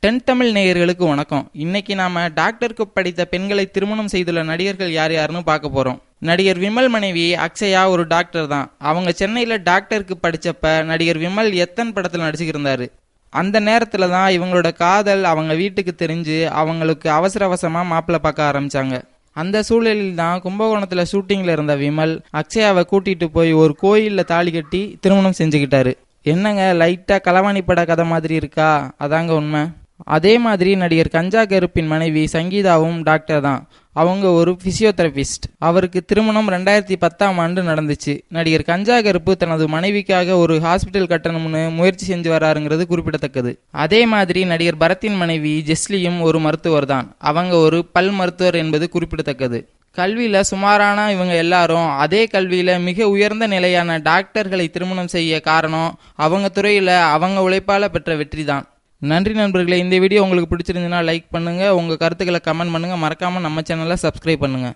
Ten Tamil நேயர்களுக்கு வணக்கம். இன்னைக்கு நாம டாக்டருக்கு படித்த பெண்களை திருமணம் செய்துள்ள நடிகர்கள் யார் யாருன்னு பார்க்க போறோம். நடிகர் விமல் மனைவி அக்ஷயா ஒரு டாக்டர் தான். அவங்க சென்னையில டாக்டருக்கு படிச்சப்ப நடிகர் விமல் எத்தன் படத்துல நடிச்சுக்கிருந்தாரு. அந்த நேரத்துல தான் இவங்களோட காதல் அவங்க வீட்டுக்கு தெரிஞ்சு அவங்களுக்கு அவசர அவசரமா மாப்பிள்ளை பார்க்க ஆரம்பிச்சாங்க. அந்த சூழலில் தான் கும்பகோணத்துல ஷூட்டிங்ல இருந்த விமல் அக்ஷயாவை கூட்டிட்டு போய் ஒரு கோயில்ல தாலி கட்டி திருமணம் செஞ்சுக்கிட்டாரு. என்னங்க லைட்டா களவாணி பட கதை மாதிரி இருக்கா? அதாங்க உண்மை. அதே மாதிரி நடிகர் கஞ்சா கருப்பின் மனைவி சங்கீதாவும் டாக்டர் தான். அவங்க ஒரு பிசியோதெரபிஸ்ட். அவருக்கு திருமணம் 2010 நடந்துச்சு. நடிகர் கஞ்சா கருப்பு தனது மனைவிக்காக ஒரு ஹாஸ்பிட்டல் கட்டணும்னு முயற்சி செஞ்சு வராருங்கிறது குறிப்பிடத்தக்கது. அதே மாதிரி நடிகர் பரத்தின் மனைவி ஜெஸ்லியும் ஒரு மருத்துவர் தான். அவங்க ஒரு பல் மருத்துவர் என்பது குறிப்பிடத்தக்கது. கல்வியில சுமாரான இவங்க எல்லாரும் அதே கல்வியில மிக உயர்ந்த நிலையான டாக்டர்களை திருமணம் செய்ய காரணம் அவங்க துறையில அவங்க உழைப்பால பெற்ற வெற்றி தான். நன்றி நண்பர்களே. இந்த வீடியோ உங்களுக்கு பிடிச்சிருந்துன்னா லைக் பண்ணுங்க, உங்க கருத்துக்களை கமெண்ட் பண்ணுங்க, மறக்காம நம்ம சேனலை சப்ஸ்கிரைப் பண்ணுங்க.